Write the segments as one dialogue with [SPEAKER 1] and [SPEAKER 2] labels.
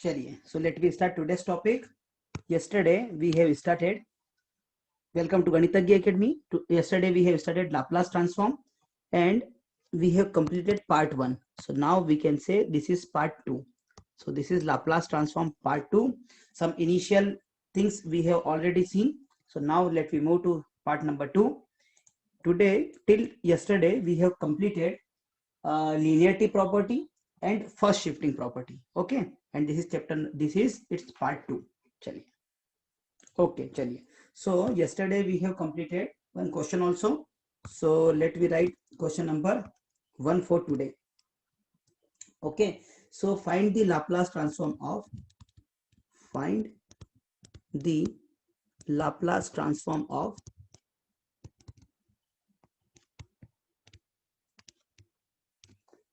[SPEAKER 1] चलिए, so let me start today's topic. Yesterday we have started. Welcome to Ganitagya Academy. Yesterday we have started Laplace transform, and we have completed part 1. So now we can say this is part 2. So this is Laplace transform part 2. Some initial things we have already seen. So now let me move to part number 2. Today till yesterday we have completed linearity property and first shifting property. Okay, and this is chapter, this is its part 2. चलिए, okay, चलिए. So yesterday we have completed one question also. So let me write question number 1 for today. Okay, so find the Laplace transform of find the Laplace transform of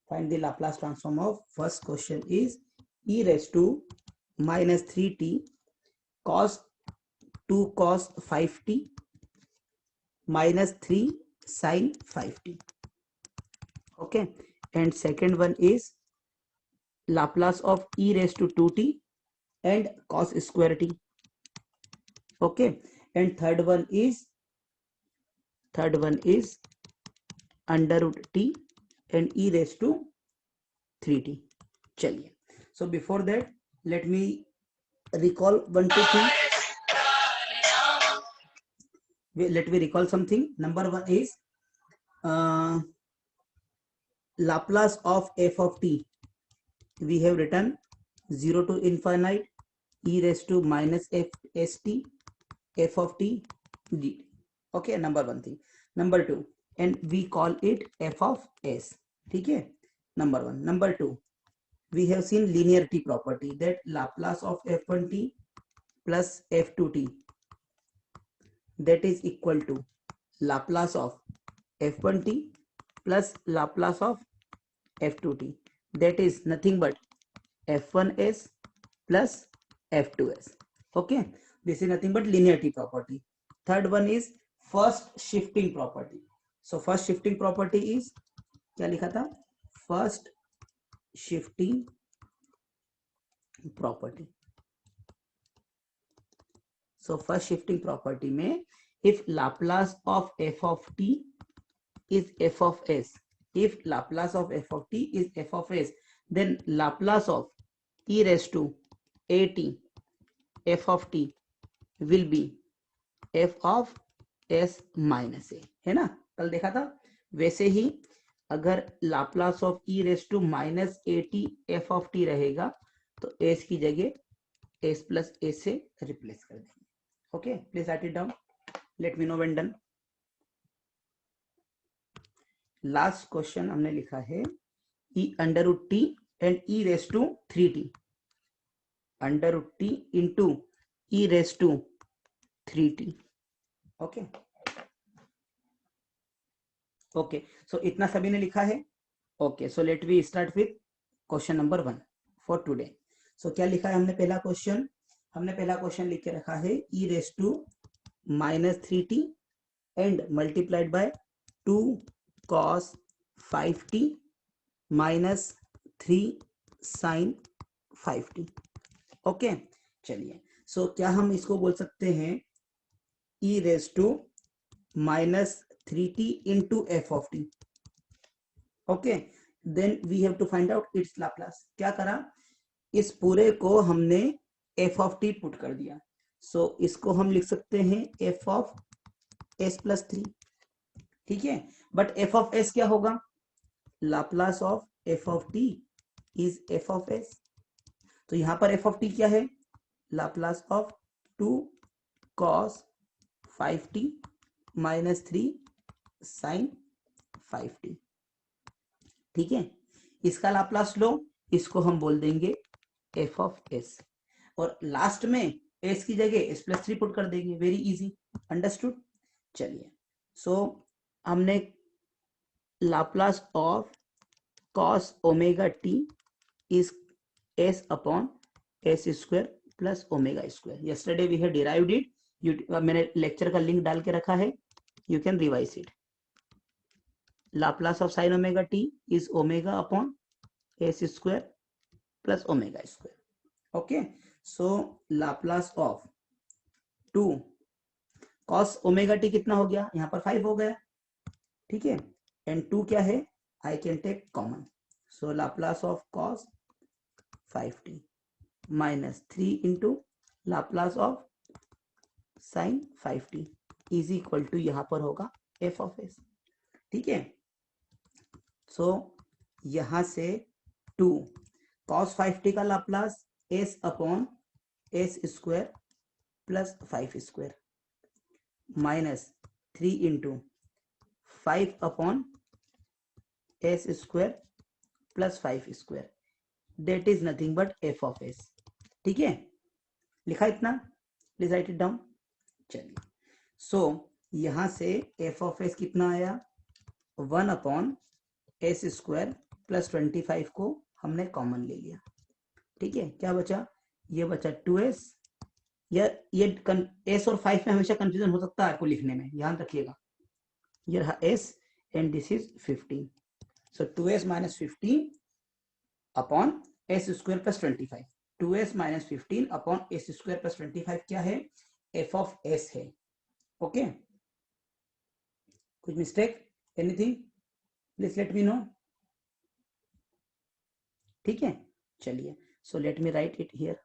[SPEAKER 1] find the Laplace transform of first question is e raised to minus 3t cos 2 cos 5t minus 3 sin 5t. Okay, and second one is Laplace of e raised to 2t and cos square t. Okay, and third one is under root t and e raised to 3t. चलिए, so before that let me recall one two things. Let me recall something. Number one is uh, Laplace of f of t. We have written 0 to infinite e raised to minus f st f of t dt. Okay, number one thing. Number two, and we call it f of s. ठीक है, number one. Number two, we have seen linearity property that Laplace of f1t plus f2t that is equal to Laplace of f1t plus Laplace of f2t, that is nothing but f1s plus f2s. Okay, this is nothing but linearity property. Third one is first shifting property. So first shifting property is क्या लिखा था? First shifting property. So first shifting property में if Laplace of f of t is f of s, if Laplace of f of t is f of s, then Laplace of e raised to at f of t will be f of s minus A, है ना, कल देखा था. वैसे ही अगर Laplace of E raise to minus A T F of T रहेगा तो एस की जगह एस प्लस ए से रिप्लेस कर देंगे. Okay, please write it down, let me know when done. Last question हमने लिखा है E under root T and E raise to 3t, under root T into E raise to 3t. Okay okay, so इतना सभी ने लिखा है. Okay, so let we start with question number 1 for today. So क्या लिखा है हमने पहला क्वेश्चन? हमने पहला क्वेश्चन लिख के रखा है E raise to minus 3t and multiplied by 2 cos 5t minus 3 sin 5t. Okay, चलिए, सो क्या हम इसको बोल सकते हैं E raise to minus 3t into F of T. Okay, then we have to find out its Laplace. क्या करा, इस पूरे को हमने एफ ऑफ टी पुट कर दिया. सो इसको हम लिख सकते हैं एफ ऑफ एस प्लस 3. ठीक है, बट एफ ऑफ एस क्या होगा? Laplace of f of T is F of S. तो यहां पर एफ ऑफ टी क्या है? Laplace of 2 cos 5t minus 3 sin 5t. ठीक है, इसका लाप्लास लो, इसको हम बोल देंगे एफ ऑफ एस, और लास्ट में एस की जगह एस प्लस 3 पुट कर देंगे. Very easy, understood. चलिए, सो हमने Laplace of cos omega T is S upon S square plus omega square. Yesterday we have derived it. मैंने लेक्चर का लिंक डाल के रखा है, you can revise it. Laplace of sine omega T is omega upon S square plus omega square. Okay, so Laplace of 2 cos omega t कितना हो गया, यहाँ पर 5 हो गया, ठीक है, एंड 2 क्या है, I can take common, so Laplace of cos 5t minus 3 into Laplace of sine 5t is equal to यहाँ पर होगा एफ ऑफ एस, ठीक है। सो यहां से 2 cos 5t का Laplace s upon S square plus 5 square minus 3 into 5 upon S square plus 5 square, that is nothing but f of s, ठीक है, लिखा इतना, प्लीज राइट इट डाउन। चलिए, सो यहां से एफ ऑफ एस कितना आया, 1 अपॉन एस स्क्वायर प्लस 25 को हमने कॉमन ले लिया, ठीक है, क्या बचा, ये बचा 2s, ये s और 5 में हमेशा कंफ्यूजन हो सकता है आपको लिखने में, ध्यान रखिएगा, ये रहा s and this is 15, so 2s minus 15 upon S square plus 25, 2s minus 15 upon S square plus 25 क्या है, एफ ऑफ एस है, ओके, कुछ mistake, anything, please let me know, ठीक है, चलिए, so let me write it here,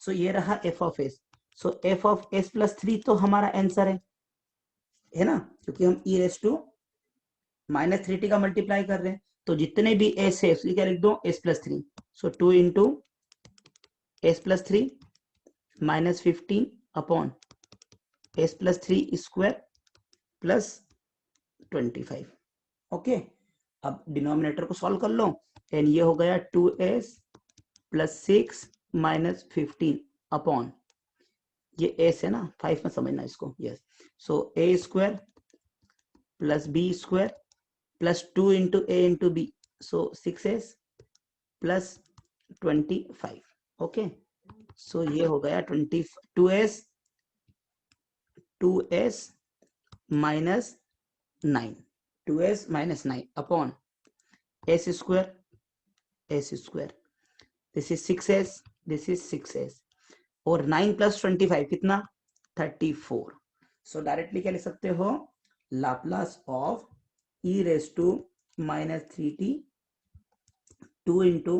[SPEAKER 1] so ये रहा F of S, so F of S plus 3 तो हमारा आंसर है ना, क्योंकि हम ई रेस टू माइनस 3t का मल्टीप्लाई कर रहे हैं, तो जितने भी एस है उसकी क्या लिख दो, S plus 3, so 2 into S plus 3 minus 15 upon S plus 3 square plus 25, okay, अब डिनोमिनेटर को सॉल्व कर लो, एंड ये हो गया 2s प्लस 6 माइनस 15 अपॉन, ये s है ना, 5 में समझना इसको, yes, so a square plus b square plus 2 into a into b, so 6s plus 25, okay, so ये हो गया 2s minus 9, 2s minus 9 upon s square, this is 6s, this is 6s, और 9 plus 25 कितना, 34, सो directly क्या लिख सकते हो, Laplace of E raise to minus 3t 2 into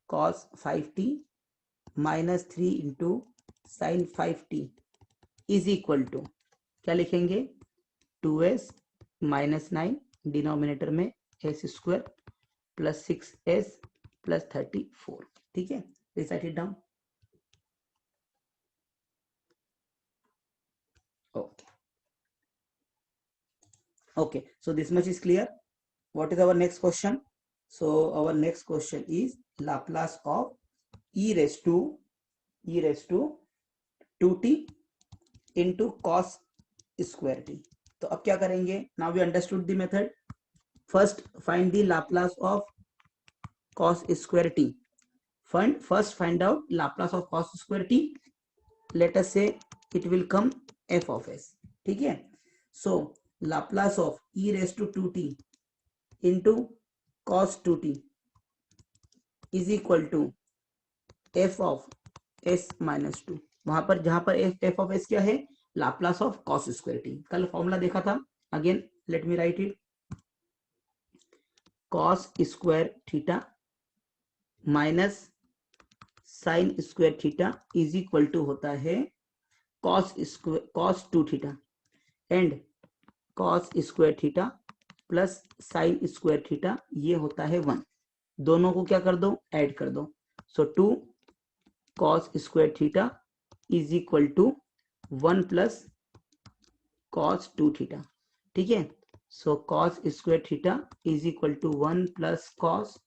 [SPEAKER 1] cos 5t minus 3 into sine 5t is equal to, क्या लिखेंगे, 2s minus 9 denominator में s square plus 6s plus 34, ठीक है, please write it down, okay, so this much is clear. What is our next question? So our next question is Laplace of e raised to 2t into cos square t. तो अब क्या करेंगे, now we understood the method. First find the Laplace of cos square t. First find out Laplace of cos square t. Let us say it will come f of s, ठीक है, so Laplace of e raised to 2t into cos 2t is equal to f of s minus 2, वहां पर जहां पर f of s क्या है, Laplace of cos square t, कल formula देखा था, again let me write it, cos square theta minus sine square theta is equal to होता है cos 2 theta and cos square theta plus sine square theta, ये होता है 1, दोनों को क्या कर दो, ऐड कर दो, so 2 cos square theta is equal to 1 plus cos 2 theta, ठीक है, so cos square theta is equal to 1 plus cos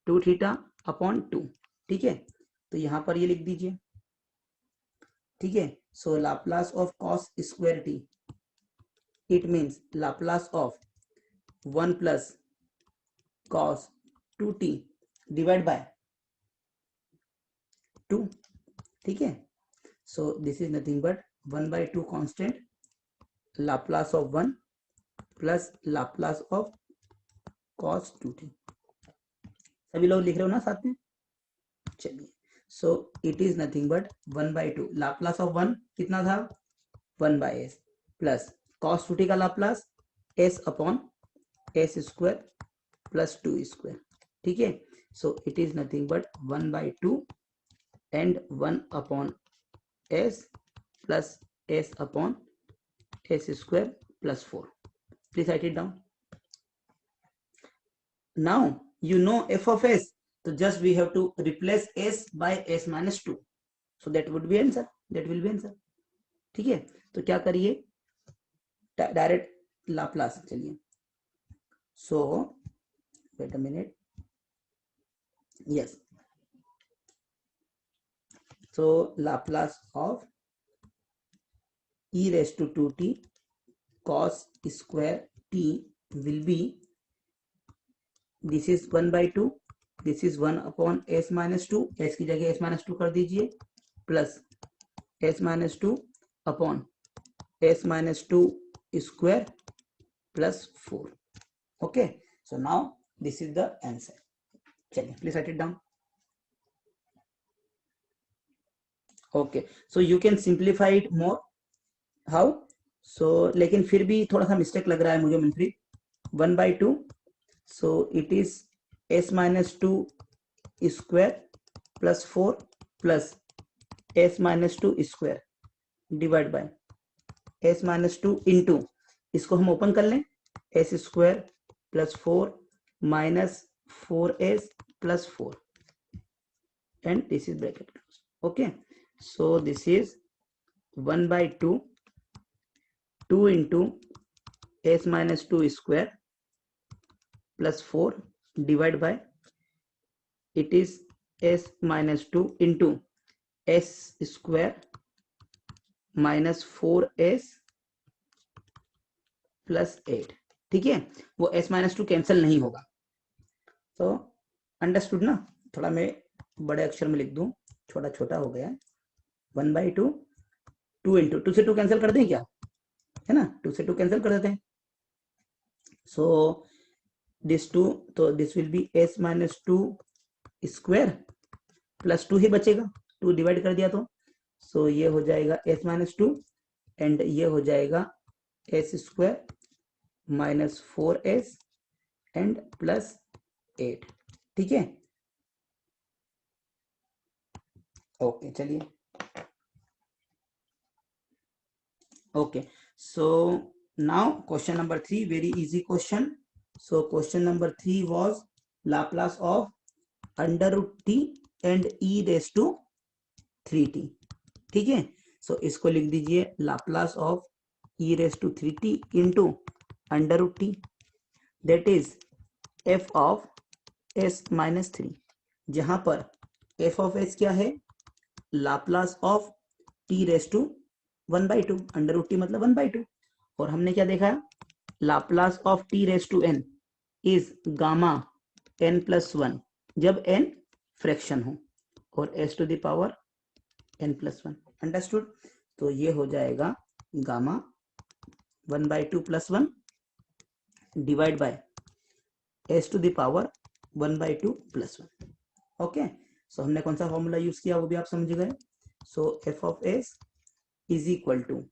[SPEAKER 1] 2 theta upon 2, ठीक है, तो यहां पर ये लिख दीजिए, ठीक है, so Laplace of cos square T, it means Laplace of 1 plus cos 2t divided by 2, ठीक है, so this is nothing but 1 by 2 constant, Laplace of 1 plus Laplace of cos 2t, सभी लोग लिख रहे हो ना साथ में, चलिए, सो it is nothing but 1/2 Laplace of 1 कितना था 1/s प्लस cos 2t का Laplace s upon s square plus 2 square. ठीक है, so it is nothing but 1/2 and 1 upon s plus s upon s square plus 4। Please write it down. Now you know f of s, so just we have to replace s by s minus 2, so that would be answer, that will be answer। ठीक है, तो क्या करिए direct Laplace, चलिए so wait a minute, yes, so Laplace of e raised to 2t cos square t will be, this is 1/2, this is 1 upon s minus 2, s की जगह s minus 2 कर दीजिए, plus s minus 2 upon s minus 2 square plus 4। okay, so now this is the answer। चलिए please write it down। okay, so you can simplify it more, how, so लेकिन फिर भी थोड़ा सा मिस्टेक लग रहा है मुझे Manpreet. 1/2, so it is s minus 2 square plus 4 plus s minus 2 square divide by s minus 2 into, इसको हम ओपन कर लें, s square plus 4 minus 4s plus 4 and this is bracket close. Okay, so this is 1/2 2 into s minus 2 square plus 4 divide by, it is s minus 2 into s square minus 4s plus 8। ठीक है, वो s minus 2 cancel नहीं होगा, तो understood ना। थोड़ा मैं बड़े अक्षर में लिख दूं, छोटा छोटा हो गया। 1/2 2 इंटू 2 से 2 कैंसिल कर दें क्या, है ना, 2 से 2 कैंसिल कर देते हैं, सो दिस 2, तो this will be s minus 2 square plus 2 ही बचेगा, 2 डिवाइड कर दिया तो, सो ये हो जाएगा s माइनस 2 एंड ये हो जाएगा s square minus 4s and plus 8। ठीक है, ओके चलिए, okay, so now question number 3, very easy question. So question number 3 was Laplace of under root T and e raise to 3t। ठीक है, so इसको लिख दीजिए Laplace of e raise to 3t into under root t, that is f of s minus 3, जहां पर f of s क्या है, Laplace of t raise to 1/2, under root T मतलब 1/2, और हमने क्या देखा, Laplace of t raise to n is gamma n plus 1 जब n फ्रैक्शन हो, और s to the power n plus 1। Understood, तो ये हो जाएगा gamma 1/2 plus 1 divide by s to the power 1/2 plus 1। Okay, so हमने कौन सा फॉर्मूला यूज किया वो भी आप समझ गए। So f of s is equal to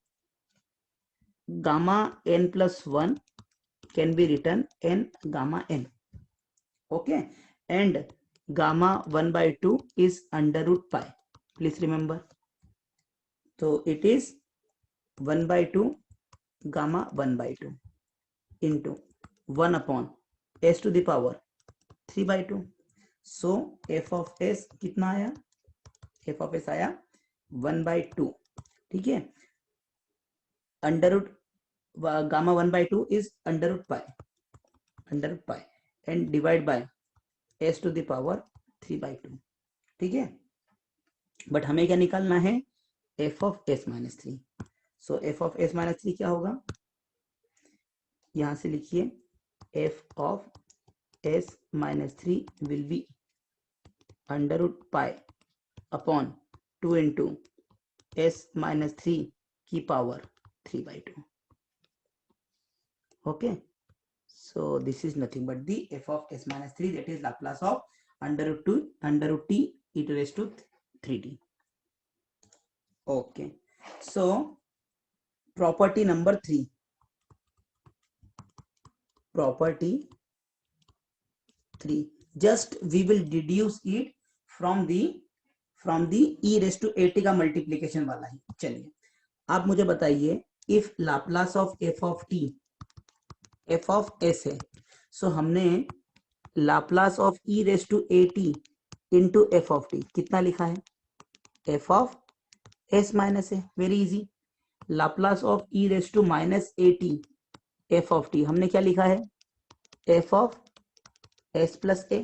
[SPEAKER 1] gamma n plus 1 can be written n gamma n। okay, and gamma 1/2 is under root pi, please remember, so it is 1/2 gamma 1/2 into 1 upon s to the power 3/2। so f of s कितना आया, f of s आया 1/2। ठीक है, under root gamma 1/2 is under root pi and divide by s to the power 3/2। ठीक है, but हमें क्या निकालना है, f of s minus 3। So f of s minus 3 क्या होगा, यहां से लिखिए f of s minus 3 will be under root pi upon 2 into s minus 3 की power 3/2। okay, so this is nothing but the f of s minus 3, that is Laplace of under root t e raised to 3t. Okay, so property number 3, property 3, just we will deduce it from the e raised to at का multiplication वाला ही. चलिए आप मुझे बताइए, if Laplace of f of t F of S है, so हमने Laplace of E raise to A T into F of t कितना लिखा है, F of S minus a. Very easy. Laplace of E raise to minus A T F of t हमने क्या लिखा है, F of S plus a.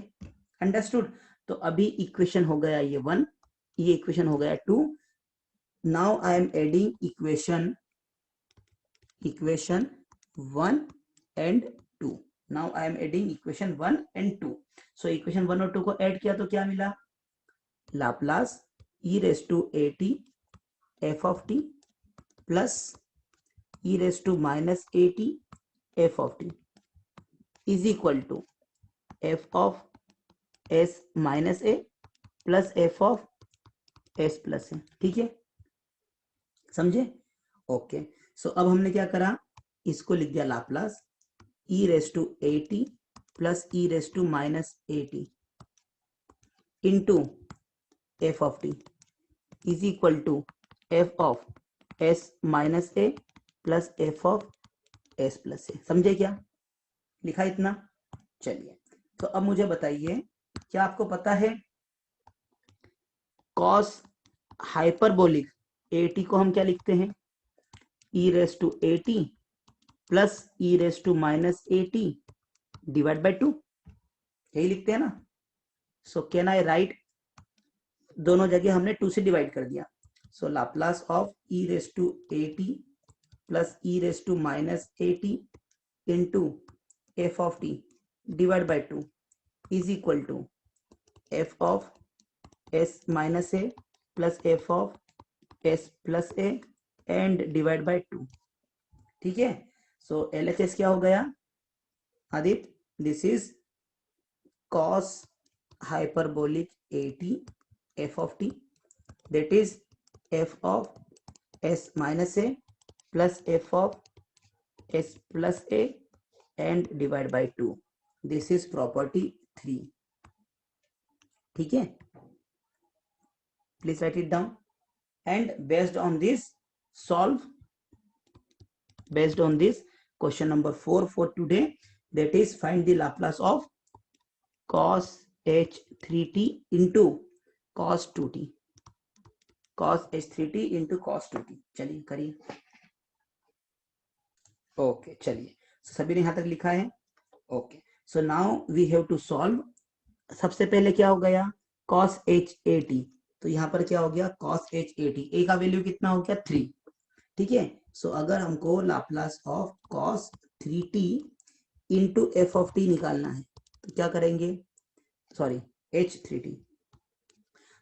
[SPEAKER 1] Understood. तो अभी equation हो गया ये 1, ये इक्वेशन हो गया 2. Now I am adding equation 1 and 2. Now I am adding equation 1 and 2. So equation 1 और 2 को ऐड किया तो क्या मिला, Laplace E raise to A T F of T plus E raise to minus A T F of T is equal to F of S minus A plus F of S plus A. ठीक है, समझे. Okay, सो अब हमने क्या करा, इसको लिख दिया Laplace E raise to A T plus E raise to minus A T into F of T is equal to F of S minus A plus F of S plus ए. समझे क्या लिखा इतना. चलिए, तो अब मुझे बताइए, क्या आपको पता है कॉस हाइपरबोलिक ए टी को हम क्या लिखते हैं, E raise to A T plus E raise to minus A T divide by 2, यही लिखते हैं ना. सो कैन आई राइट, दोनों जगह हमने 2 से डिवाइड कर दिया. So Laplace of E raise to A T plus E raise to minus A T into F of T divide by 2 is equal to F of S minus A plus F of S plus A and divide by 2. ठीक है, so L H S क्या हो गया Aditya, this is cos hyperbolic A T F of T, that is F of S minus A plus F of S plus A and divide by 2. This is property 3. ठीक है, please write it down and based on this solve, based on this question number 4 for today, that is find the Laplace of cos h3t into cos 2t, cos h3t into cos 2t. चलिए करिए. Okay, चलिए सभी ने यहां तक लिखा है. Okay, so now we have to solve. सबसे पहले क्या हो गया, cos h a t, तो यहाँ पर क्या हो गया cos h a t, a का वैल्यू कितना हो गया 3. ठीक है, सो अगर हमको Laplace of cos 3t into F of T निकालना है तो क्या करेंगे, सॉरी h3t,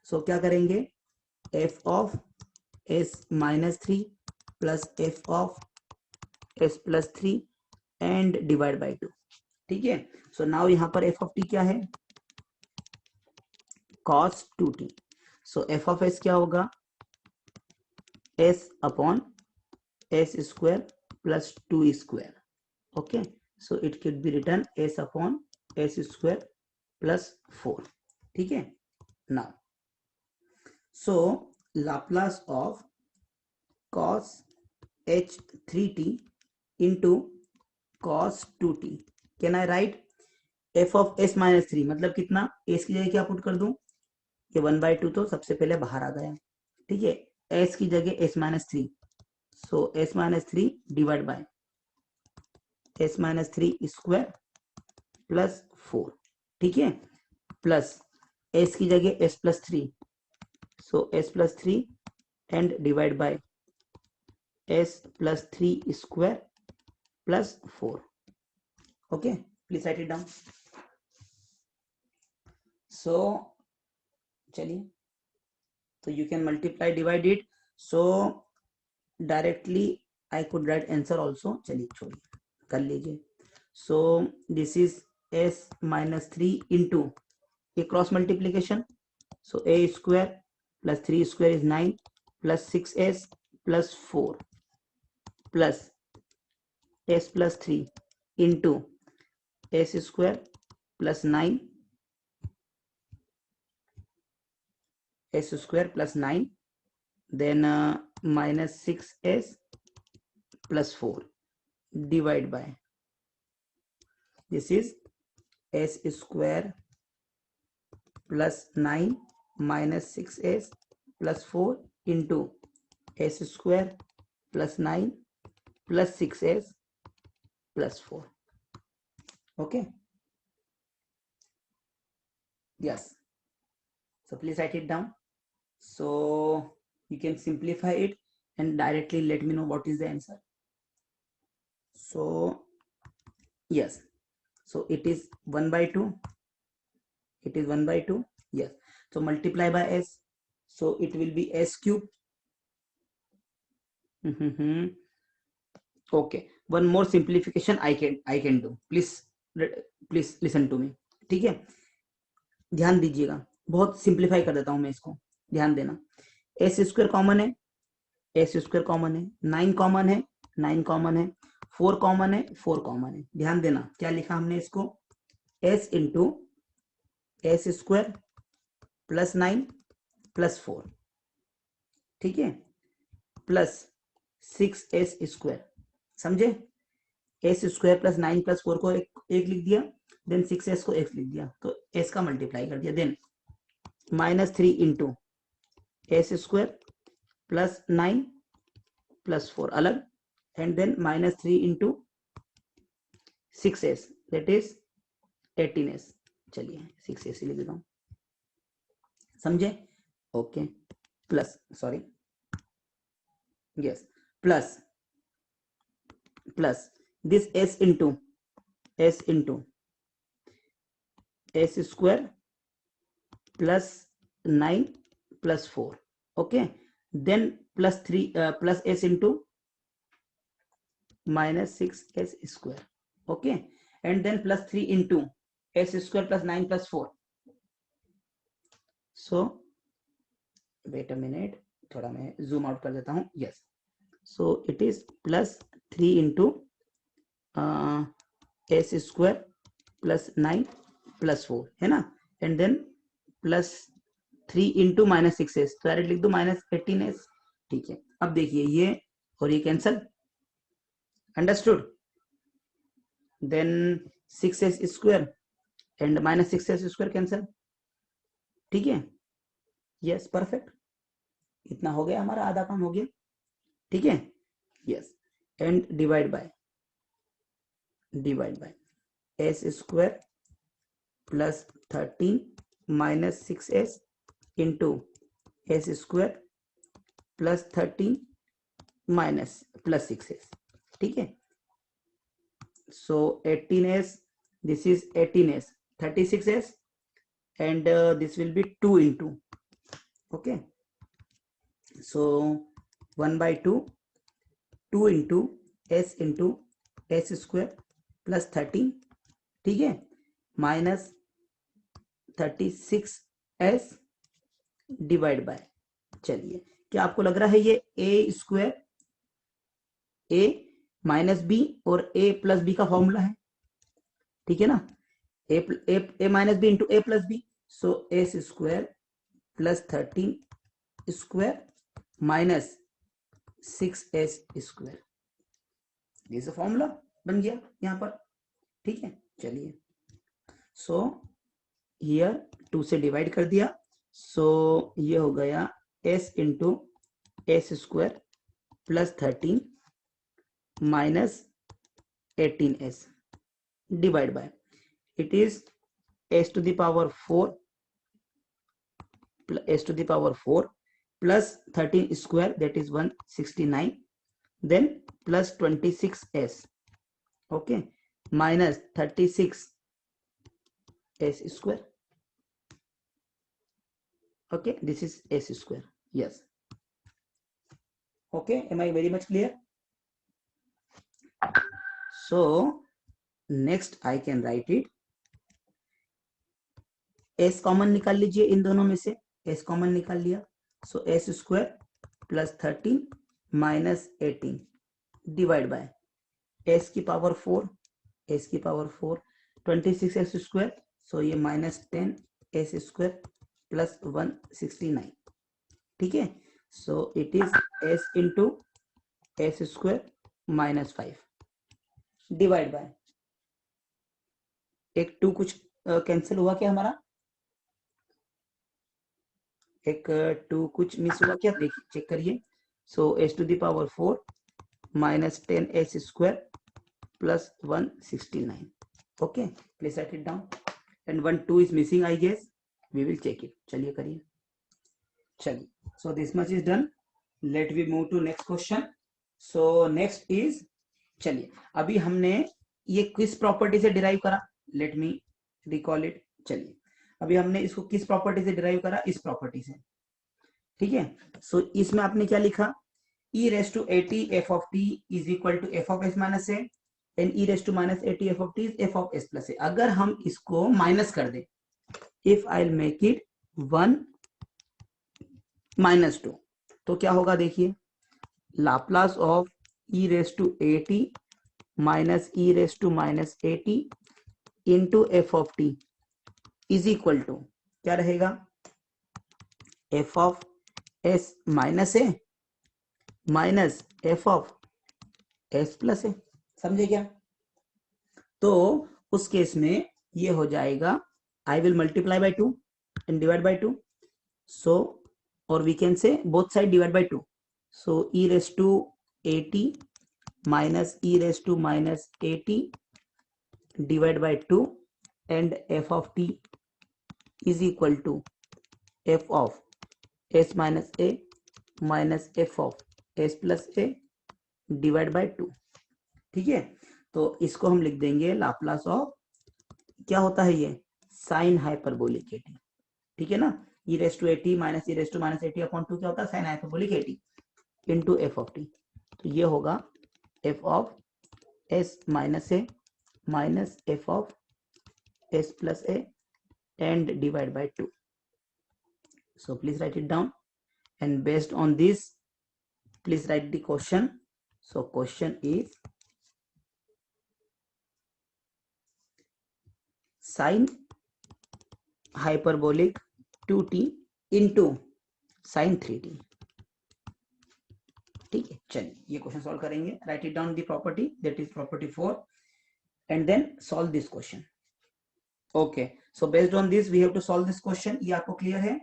[SPEAKER 1] सो क्या करेंगे, f of s minus 3 plus F of s plus 3 and divide by 2. ठीक है, सो नाउ यहाँ पर एफ ऑफ टी क्या है, cos 2t. So F of S क्या होगा, s upon S square plus 2 square. Okay, so it can be return s upon S square plus 4. ठीक है, now so Laplace of cos h3t into cos 2t, can I right f of s minus 3, मतलब कितना, s की जगह क्या put कर दूं, ये 1/2 तो सबसे पहले बाहर आ गया. ठीक है, s की जगह s minus 3, so s minus 3 divide by s minus 3 square plus 4. ठीक है, प्लस s की जगह s plus 3, so s plus 3 and divide by s plus 3 square plus 4. Okay, please write it down. So चलिए, तो you can multiply divide it, so directly I could write answer also. चलिए छोड़िए, कर लीजिए. So this is s minus 3 into ये cross multiplication, so a square plus 3 square is 9 plus 6s plus 4 plus s plus 3 into s square plus 9 s square plus 9 then minus 6s plus 4 divide by this is s square plus 9 minus 6s plus 4 into s square plus 9 plus 6s plus 4. Okay, yes, so please write it down. So you can simplify it and directly let me know what is the answer. So yes, so it is 1 by 2, it is 1 by 2, yes. So multiply by s, so it will be s cube. Okay, one more simplification I can do. Please listen to me. ठीक है, ध्यान दीजिएगा, बहुत simplify कर देता हूं मैं इसको, ध्यान देना। एस स्क्वायर कॉमन है, एस स्क्वायर कॉमन है, 9 कॉमन है, 9 कॉमन है, 4 कॉमन है, 4 कॉमन है। ध्यान देना क्या लिखा हमने इसको, s into s square plus 9 plus 4, ठीक है, प्लस 6s स्क्वायर, समझे। एस स्क्वायर प्लस 9 प्लस 4 को एक लिख दिया, देन 6s को एक लिख दिया, तो s का मल्टीप्लाई कर दिया, then minus 3 into s square plus 9 plus 4 अलग, and then minus 3 into 6s that is 18s। चलिए 6s लिख देता हूं, समझे। Okay, plus sorry yes, plus this s into s square plus 9 plus 4, okay, then plus 3 plus s into minus 6s square, okay, and then plus 3 into s square plus 9 plus 4। So wait a minute, थोड़ा मैं zoom out कर देता हूं, yes. So it is plus 3 into s square plus 9 plus 4 है ना, and then plus 3 into minus 6s, तो direct लिख दो माइनस 18s, ठीक है। अब देखिए ये और ये cancel, understood, then 6s square and minus 6s square cancel, ठीक है, यस परफेक्ट, इतना हो गया, हमारा आधा काम हो गया, ठीक है, yes, and divide by s square plus 13 minus 6s into s square plus 13 minus plus 6s, ठीक है। सो 18s, this is 18s, 36s, and this will be 2 into, okay, so 1 by 2 into s square plus 13, ठीक है, minus 36s divide by, चलिए क्या आपको लग रहा है ये a square a minus b और a प्लस बी का फॉर्मूला है, ठीक है ना, a minus b into a plus b, so s square plus 13 square minus 6s square, ये फॉर्मूला बन गया यहां पर, ठीक है। चलिए सो हियर 2 से डिवाइड कर दिया, सो ये हो गया s into s square plus 13 minus 18s divide by, it is s to the power 4 plus 13 square, that is 169, then plus 26s, okay, minus 36s square, okay, this is s square, yes, okay, am I very much clear? So next I can write it, s common निकाल लीजिए इन दोनों में से, s common निकाल लिया, so s square plus 13 minus 18 divide by s की power 4, s की power 4 26 s square, so ये माइनस 10 एस स्क्वायर प्लस 169, ठीक है। So it is s into s square minus 5 divide by एक 2 कुछ कैंसिल हुआ क्या हमारा, एक 2 कुछ मिस हुआ क्या, देखिए चेक करिए। So s to the power 4 minus 10 s square plus 169, okay please write it down and 1 2 is missing I guess, we will check it. चलिए करिए, चलिए so this much is done, let we move to next question. So next is, चलिए अभी हमने ये किस property से derive करा, लेट मी रिकॉल इट। चलिए अभी हमने इसको किस प्रॉपर्टी से डिराइव करा, इस प्रॉपर्टी से, ठीक है। सो इसमें आपने क्या लिखा, e raise to at f of t is equal to f of s minus a and e raise to minus at f of t is f of s plus a. अगर हम इसको माइनस कर दे, if I make it 1 minus 2, तो क्या होगा देखिए, Laplace of e raise to at minus e raise to minus at into F of T is equal to क्या रहेगा, f of S minus a minus f of S plus ए, समझे क्या। तो उस केस में ये हो जाएगा, I will multiply by 2 and divide by 2, so और we can say both side divide by 2, so e raise to at minus e raise to minus at divide by 2 and f of t is equal to f of s minus a minus f of s plus a divide by 2, ठीक है। तो इसको हम लिख देंगे Laplace of, क्या होता है ये, साइन हाइपरबोलिक एटी, ठीक है ना, e raise to a t minus e raise to minus a t upon 2 क्या होता है, sine hyperbolic a t into F of t, तो ये होगा f of S minus a minus f of S plus a and divide by 2. So please write it down and based on this please write the question. So question is sin hyperbolic 2t into sin 3t, ठीक है। चलिए ये question solve करेंगे, write it down the property, that is property 4 and then solve this question. Okay so based on this we have to solve this question, ये आपको clear है।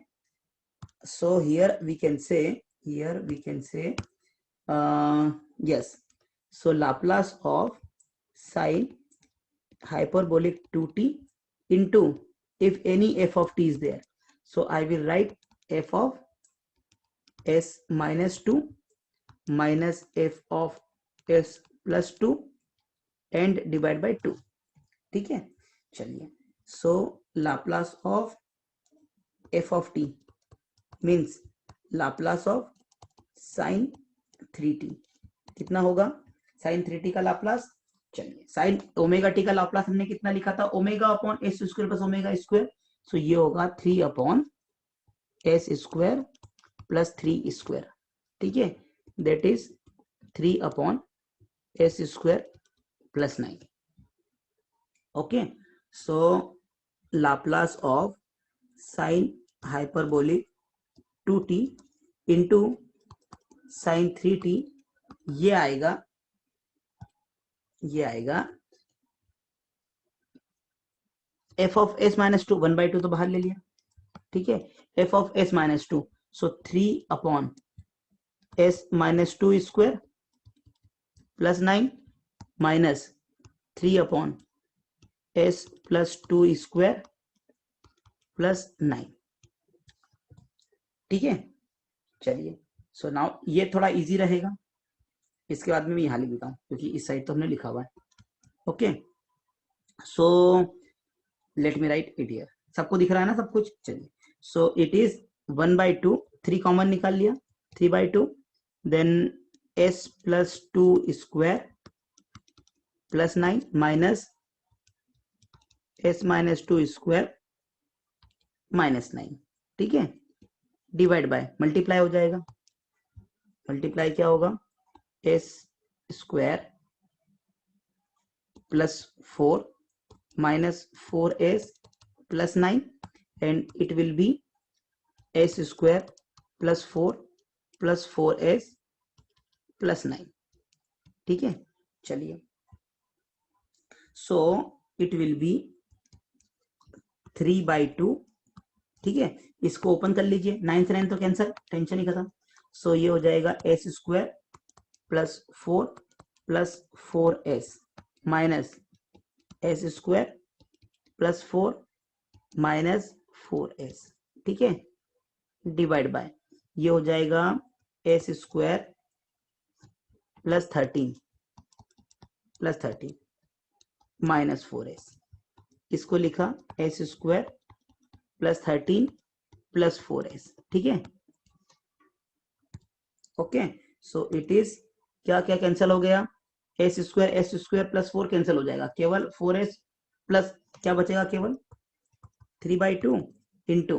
[SPEAKER 1] So here we can say yes, so Laplace of sin hyperbolic 2t into if any f of t is there, so I will write f of s minus 2 minus f of s plus 2 and divide by 2, ठीक है। चलिए so Laplace of f of t means Laplace of sine 3t कितना होगा, sine 3t का Laplace, चलिए sine omega t का Laplace हमने कितना लिखा था, omega upon S square plus omega square, so ये होगा 3 upon S square plus 3 square, ठीक है, that is 3 upon S square plus 9, okay. So Laplace of sine hyperbolic 2t into sine 3t, ये आएगा एफ ऑफ एस माइनस 2 1/2 तो बाहर ले लिया, ठीक है, F of S minus 2, so 3 upon s minus 2 square plus 9 minus 3 upon S plus 2 square plus 9, ठीक है। चलिए सो नाउ ये थोड़ा इजी रहेगा, इसके बाद में मैं यहाँ लिख देता हूँ क्योंकि इस साइड तो हमने लिखा हुआ है, okay. So let me write it here, सबको दिख रहा है ना सब कुछ, चलिए सो इट इज 1/2, 3 कॉमन निकाल लिया, 3/2 then s plus 2 square plus 9 minus s minus 2 square minus 9, ठीक है, डिवाइड बाय मल्टीप्लाई हो जाएगा, मल्टीप्लाई क्या होगा, S square plus 4 minus 4s plus 9 and it will B S square plus 4 plus 4s plus 9। ठीक है, चलिए, सो इट विल बी 3/2। ठीक है, इसको ओपन कर लीजिए, 9 से 9 तो कैंसिल, टेंशन ही खत्म। सो ये हो जाएगा S square plus 4 plus 4s minus S square plus 4 minus 4s। ठीक है, डिवाइड बाय ये हो जाएगा S square plus 13 minus 4s। इसको लिखा S square plus 13 plus 4s। ठीक है, ओके, सो इट इज क्या क्या कैंसिल हो गया, एस स्क्वायर प्लस 4 कैंसिल हो जाएगा, केवल 4s प्लस क्या बचेगा, केवल 3/2 इंटू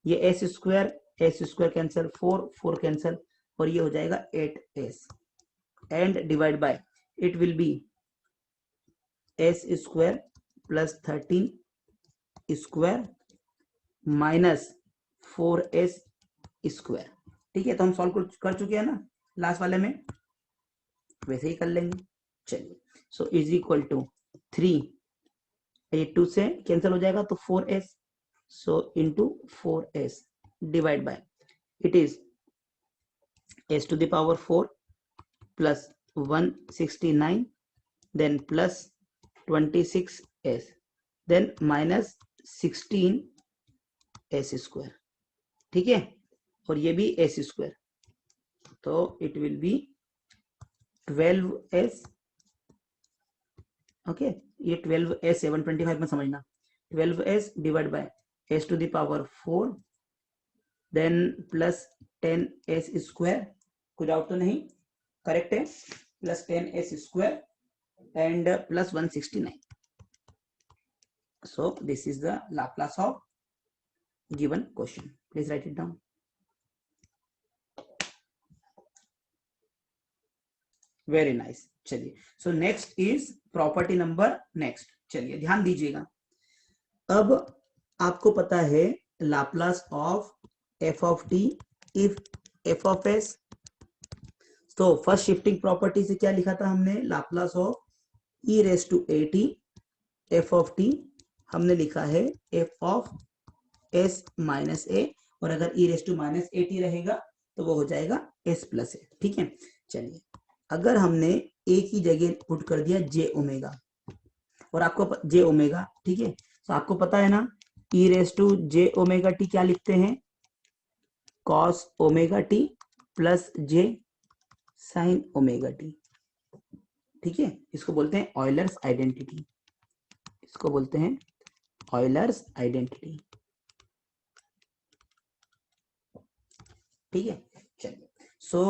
[SPEAKER 1] ये एस स्क्वायर कैंसिल, 4 कैंसिल, और ये हो जाएगा 8s and divide by it will B S square plus 13 square minus 4s square. ठीक है, तो हम सॉल्व कर चुके हैं ना लास्ट वाले में, वैसे ही कर लेंगे। चलिए, सो इज इक्वल टू 3, ये 2 से कैंसिल हो जाएगा तो 4s, so into 4s divide by it is s to the power 4 plus 169 then plus 26s then minus 16s square. ठीक है, और ये भी s स्क्वायर, तो it will be 12s। Okay, ये 12s 125 में समझना, 12s divide by s to the power 4 then plus 10s square, कुछ डाउट तो नहीं, करेक्ट है, plus 10s square and plus 169। So this is the Laplace of given question, please write it down. Very nice. चलिए, so next is property number next. चलिए ध्यान दीजिएगा, अब आपको पता है Laplace of f of t if f of s, तो first shifting property से क्या लिखा था हमने, Laplace of e raise to at f of t हमने लिखा है f of s minus a, और अगर e raise to minus at रहेगा तो वो हो जाएगा s प्लस a। ठीक है, चलिए, अगर हमने a की जगह पुट कर दिया j ओमेगा, और आपको j ओमेगा, ठीक है, तो आपको पता है ना e raise to j omega t क्या लिखते हैं, cos omega t plus j sine omega t. ठीक है, इसको बोलते हैं ऑयलर्स आइडेंटिटी, इसको बोलते हैं ऑयलर्स आइडेंटिटी। ठीक है, चलिए, so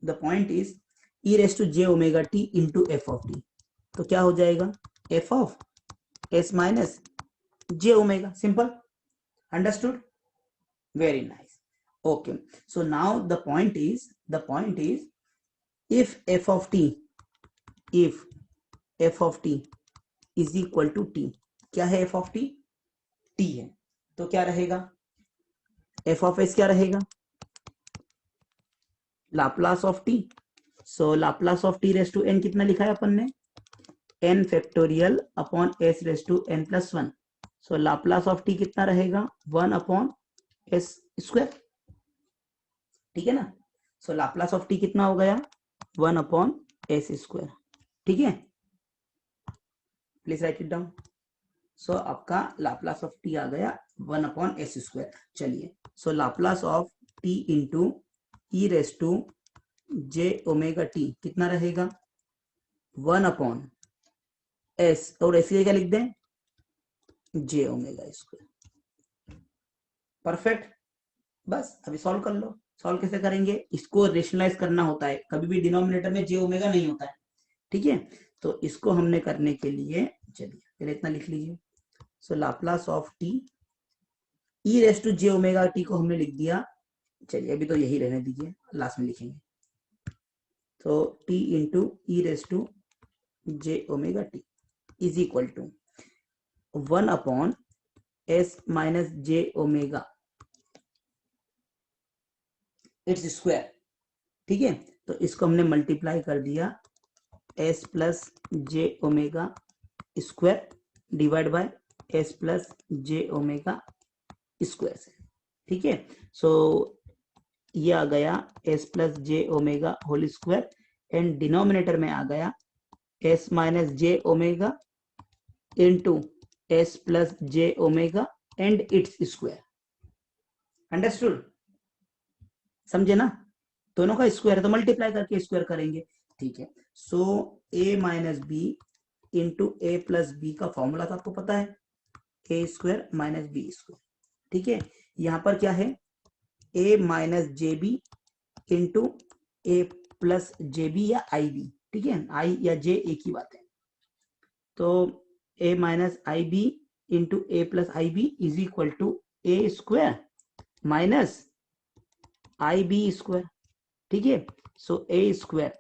[SPEAKER 1] the point is e raise to j omega t into F of t, तो क्या हो जाएगा, f of s minus j omega, simple, understood, very nice. Okay, so now the point is if f of t is equal to t, क्या है f of t, t है, तो क्या रहेगा, f of s क्या रहेगा, Laplace of t। So Laplace of t raise to n कितना लिखा है अपन ने, n factorial upon s raise to n plus 1। So Laplace of t कितना रहेगा, 1 अपॉन s स्क्वायर। ठीक है ना, सो लाप्लास ऑफ टी कितना हो गया, 1 अपॉन एस स्क्वायर। ठीक है, प्लीज राइट इट डाउन। सो आपका लाप्लास ऑफ टी आ गया 1 अपॉन एस स्क्वायर। चलिए, so Laplace of t into E raise to j omega t कितना रहेगा, 1 अपॉन एस, और एस क्या लिख दें, जे ओमेगा स्क्वायर। परफेक्ट, बस अभी सॉल्व कर लो। सॉल्व कैसे करेंगे, इसको रेशनलाइज करना होता है, कभी भी डिनोमिनेटर में जे ओमेगा नहीं होता है। ठीक है, तो इसको हमने करने के लिए, चलिए पहले इतना लिख लीजिए, so Laplace of t e raise to j omega t को हमने लिख दिया चलिए अभी तो यही रहने दीजिए, लास्ट में लिखेंगे। तो t into E raise to j omega T is equal to 1 upon s minus j omega it's square. ठीक है, तो इसको हमने मल्टीप्लाई कर दिया s plus j omega square divide by s plus j omega square से। ठीक है, सो ये आ गया s plus j omega whole square and denominator में आ गया s minus j omega into S plus j omega and its square. Understood? समझे ना? दोनों का स्क्वायर है तो मल्टीप्लाई करके स्क्वायर करेंगे। ठीक है, so A minus b into a plus b का फॉर्मूला तो आपको पता है, ए स्क्वायर माइनस बी स्क्वायर। ठीक है, यहां पर क्या है, ए minus J B into a plus J B या आई बी। ठीक है, आई या जे एक ही बात है। तो a minus i b into a plus i b is equal to a square minus i b square. ठीक है, so a square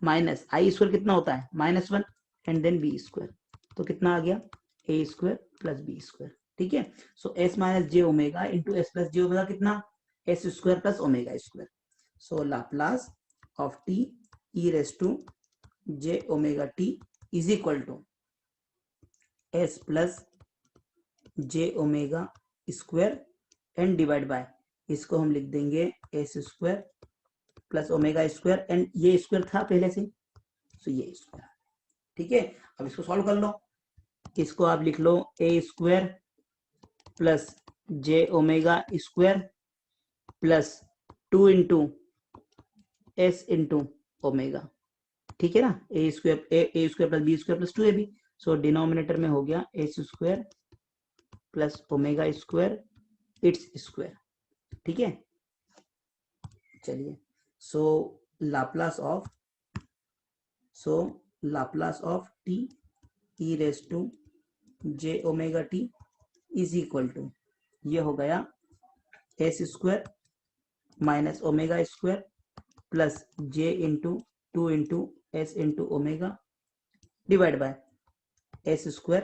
[SPEAKER 1] minus i square कितना होता है, -1 एंड देन बी स्क्वायर। तो कितना आ गया, a square plus b square. ठीक है, so s minus j omega into S plus j omega कितना, s square plus omega square. So Laplace of t e raise to j omega T is equal to s plus j omega square and divide by, इसको हम लिख देंगे s square plus omega square and ये square था पहले से, सो ये square. ठीक है, अब इसको सॉल्व कर लो। इसको आप लिख लो a square plus j omega square plus 2 into s into omega. ठीक है ना, a square plus b square plus 2ab। So denominator में हो गया s square plus omega square its square. ठीक है, चलिए, so Laplace of t e raise to j omega T is equal to, ये हो गया s square minus omega square plus j into 2 into s into omega divide by s square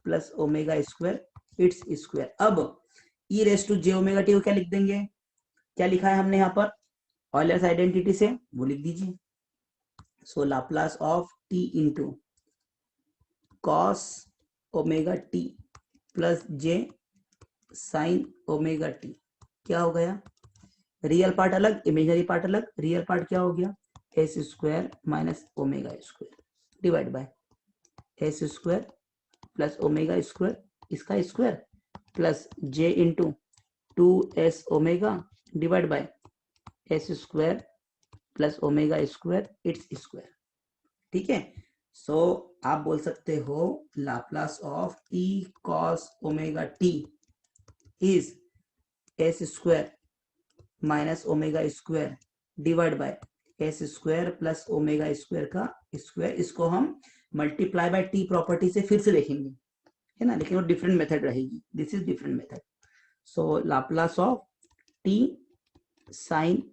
[SPEAKER 1] plus omega square its square. अब e raise to j omega t को क्या लिख देंगे, क्या लिखा है हमने यहाँ पर ऑयलर्स आइडेंटिटी से, वो लिख दीजिए। So Laplace of t into cos omega t plus j sine omega t, क्या हो गया, रियल पार्ट अलग इमेजिनरी पार्ट अलग। रियल पार्ट क्या हो गया, s square minus omega square divide by s square plus omega square, इसका square plus j into 2s omega divide by s square plus omega square its square. ठीक है, so आप बोल सकते हो Laplace of t cos omega T is S square minus omega square divide by s square plus omega square का square. इसको हम multiply by t property से फिर से देखेंगे, है ना, लेकिन वो डिफरेंट मेथड रहेगी, this is different method. So Laplace of t sine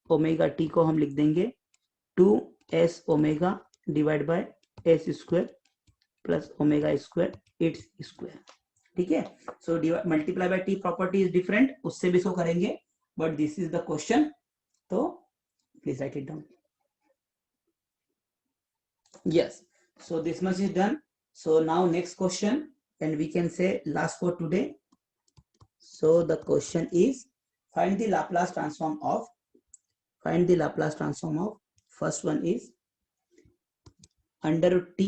[SPEAKER 1] omega t को हम लिख देंगे 2s omega divide by s square plus omega square its square. ठीक है, so multiply by t property is different, उससे भी इसको करेंगे, but this is the question, तो please write it down. Yes, so this much is done. So now next question, and we can say last for today. So the question is find the Laplace transform of first one is under root t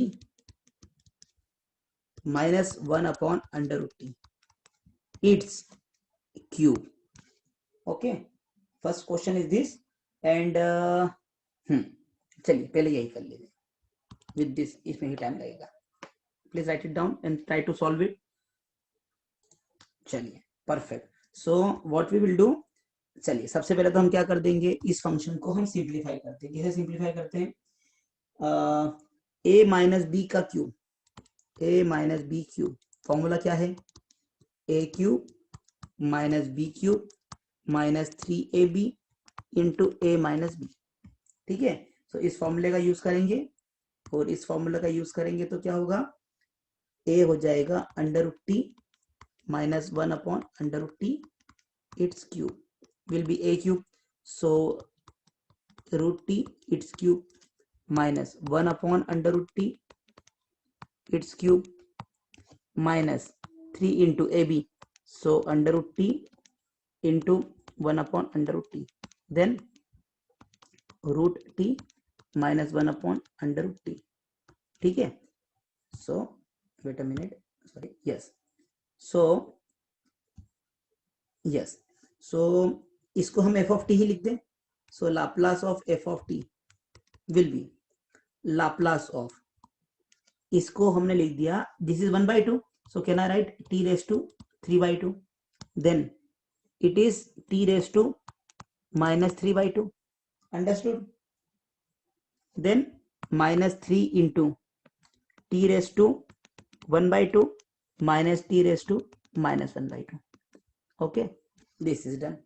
[SPEAKER 1] minus 1 upon under root t its cube. Okay, first question is this, and चलिए पहले यही कर लीजिए with this, इसमें ही time लगेगा। Please write it down and try to solve it. चलिए perfect, so what we will do, चलिए सबसे पहले तो हम क्या कर देंगे, इस फंक्शन को हम सिंप्लीफाई करते हैं। कैसे सिंप्लीफाई करते हैं, a माइनस बी का cube, a minus b cube, formula क्या है, a cube minus b cube minus 3ab into a minus b. ठीक है, तो इस फॉर्मूले का यूज करेंगे, और इस फॉर्मूले का यूज करेंगे तो क्या होगा, ए हो जाएगा under root t minus 1 upon under root t its cube will be a cube, so root t its cube minus 1 upon under root t its cube minus 3 into a b, so under root T into 1 upon under root t, then root t minus 1 upon under root t. ठीक है, so wait a minute, sorry, yes, so इसको हम f of T ही लिख दें। So Laplace of f of t will be Laplace of, इसको हमने लिख दिया, this is 1/2, so can I write t raise to 3/2, then it is t raise to minus 3/2, understood, then minus 3 into t raise to 1/2 minus t raise to minus 1/2। Okay, this is done.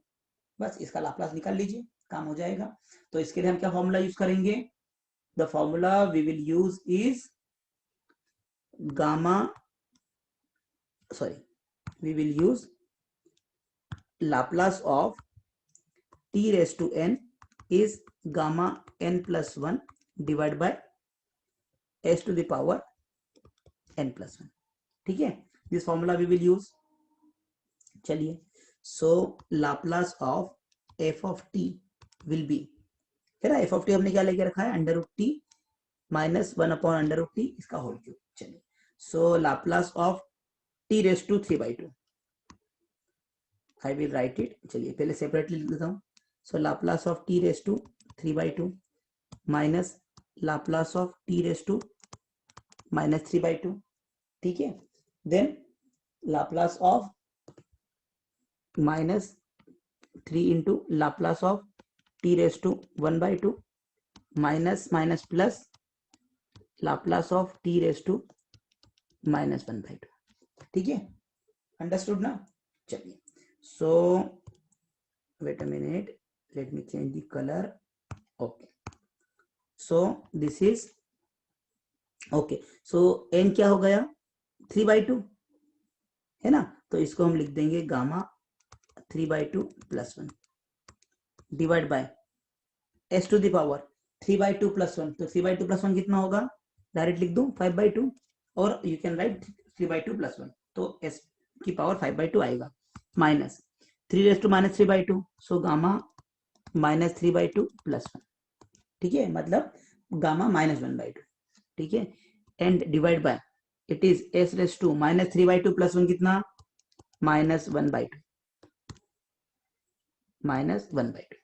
[SPEAKER 1] बस इसका Laplace निकाल लीजिए, काम हो जाएगा। तो इसके लिए हम क्या फॉर्मूला यूज करेंगे, the formula we will use is gamma, sorry, we will use Laplace of t raise to n is gamma n plus 1 divide by s to the power n plus 1। ठीक है, this formula we will use. चलिए, so Laplace of f of t will be, है ना, F of t हमने क्या लेके रखा है, under root t minus 1 upon under root t इसका होल क्यूब। चलिए, so Laplace of t raise to 3/2, I will write it. चलिए पहले सेपरेटली लिख देता हूँ। So Laplace of t raise to 3/2 minus Laplace of t raise to minus 3/2। ठीक है, then Laplace of minus 3 into Laplace of t raise to 1/2 minus minus plus Laplace of t raise to minus 1/2। ठीक है, understood ना। चलिए, so wait a minute, let me change the colour. Okay, so this is okay, so n क्या हो गया, 3/2, है ना, तो इसको हम लिख देंगे gamma 3/2 plus 1 divide by s to the power 3/2 plus 1, तो 3/2 प्लस 1 कितना होगा, डायरेक्ट लिख दूं 5/2, और यू कैन राइट 3/2 प्लस 1, तो एस की पावर 5/2 आएगा, minus 3 raise to minus 3/2, so gamma minus 3/2 plus 1। ठीक है, मतलब गामा माइनस 1/2। ठीक है, and divide by it is s raise to minus 3/2 plus 1 कितना, माइनस 1/2, माइनस 1/2।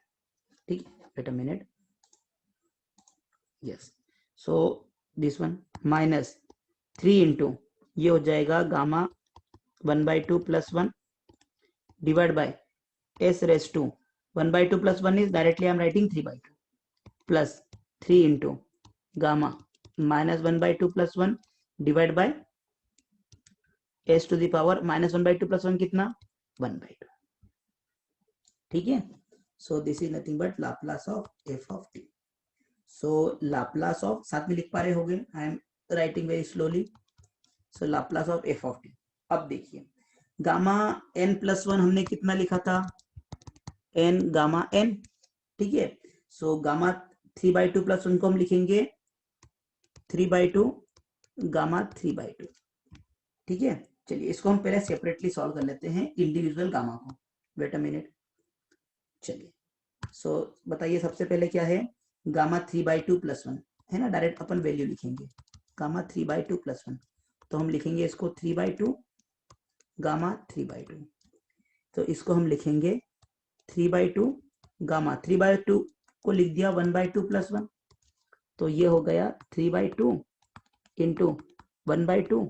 [SPEAKER 1] ठीक है, wait a minute, yes, so this one minus 3 into ये हो जाएगा gamma 1/2 plus 1 divide by s raise to 1/2 plus 1 is directly I am writing 3/2 plus 3 into gamma minus 1/2 plus 1 divide by s to the power minus 1/2 plus 1 कितना, 1/2। ठीक है, so this is nothing but Laplace of f of t. So Laplace of, साथ में लिख पा रहे होगे, I am writing very slowly. So Laplace of f of t. अब देखिए, गामा n प्लस 1 हमने कितना लिखा था, n गामा n। ठीक है, सो गामा 3/2 प्लस 1 को हम लिखेंगे 3/2 गामा 3/2। ठीक है, चलिए इसको हम पहले सेपरेटली सॉल्व कर लेते हैं इंडिविजुअल गामा को, वेट अ मिनट। चलिए, सो बताइए सबसे पहले क्या है, गामा 3/2 प्लस 1, है ना, डायरेक्ट अपन वैल्यू लिखेंगे, गामा 3/2 प्लस 1, तो हम लिखेंगे इसको 3/2 गामा 3/2, तो इसको हम लिखेंगे 3/2 गामा 3/2 को लिख दिया 1/2 प्लस 1, तो ये हो गया 3/2 इंटू 1/2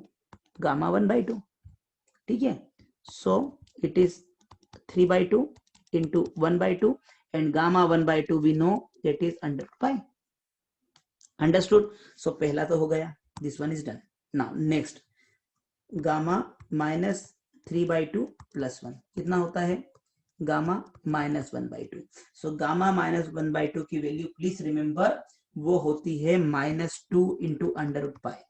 [SPEAKER 1] गामा 1/2। ठीक है, so it is 3/2 into 1/2 and gamma 1/2 we know that is under pi. Understood, so पहला तो हो गया, this one is done. Now next, gamma minus 3/2 plus 1 कितना होता है, गामा -1/2। सो गामा -1/2 की वैल्यू प्लीज रिमेंबर वो होती है -2 इंटू अंडर रूट पाई।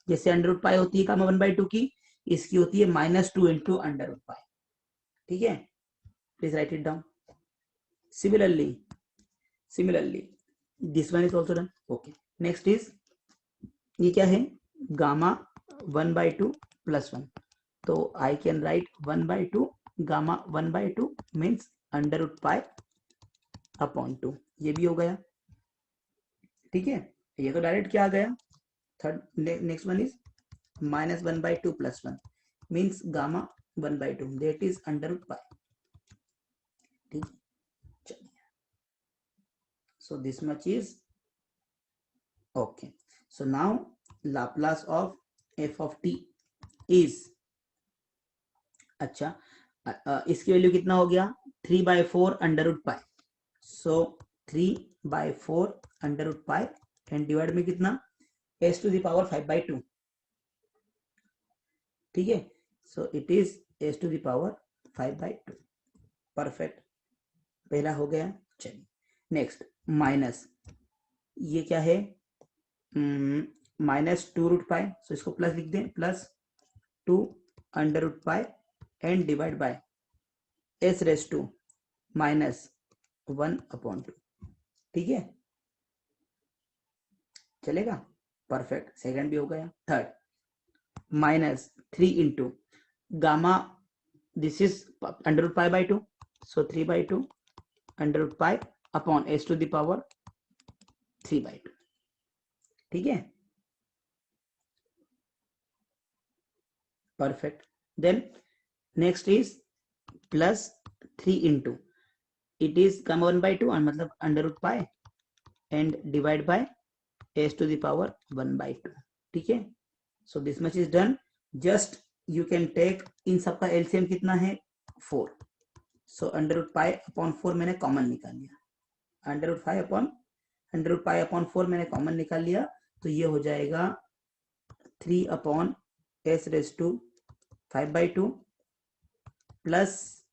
[SPEAKER 1] जैसे अंडर रूट पाई होती है गामा 1/2 की, इसकी होती है -2 इंटू अंडर रूट पाई। ठीक है, please write it down. Similarly this one is also done. Okay, next is ये क्या है, गामा 1/2 प्लस 1। तो I can write 1/2 gamma 1/2 means under root pi upon 2। ये भी हो गया। ठीक है, ये तो डायरेक्ट क्या आ गया। Third next one is -1/2 plus 1 means gamma 1/2 that is under root pi. ठीक है, चलिए, so this much is okay. So now Laplace of f of t is, अच्छा इसकी वैल्यू कितना हो गया, 3/4 अंडर रूट पाई। सो 3/4 under root pi and divide में कितना, s to the power 5/2। ठीक है, so it is s to the power 5/2। Perfect, पहला हो गया। चलिए नेक्स्ट माइनस, ये क्या है, -2 रूट पाई। सो इसको प्लस लिख दें, +2 under root pi and divide by s raise to -1/2। ठीक है, चलेगा, परफेक्ट, सेकंड भी हो गया। Third -3 into gamma, this is under root pi by 2, so 3/2 under root pi upon s to the power 3/2। ठीक है, perfect. Then next is +3 into, it is gamma 1/2 मतलब under root pi and divide by s to the power 1/2। ठीक है, so this much is done. Just you can take, इन सबका LCM कितना है, 4। So under root pi upon 4 मैंने common निकाल लिया, अंडर रूट पाई अपॉन 4 मैंने कॉमन निकाल लिया। तो ये हो जाएगा 3/s रेस टू 5/2 प्लस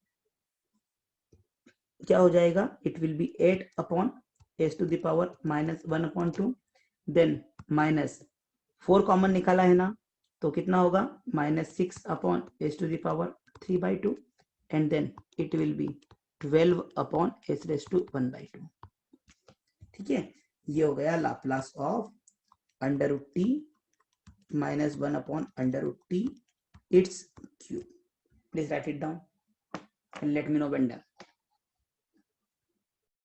[SPEAKER 1] क्या हो जाएगा, it will be 8/s to the power -1/2। Then -4 common निकाला है ना, तो कितना होगा, -6/s to the power 3/2 and then it will be 12/s raise to 1/2। ठीक है, ये हो गया Laplace of under root t -1/√t it's cube. Please write it down and let me know when done.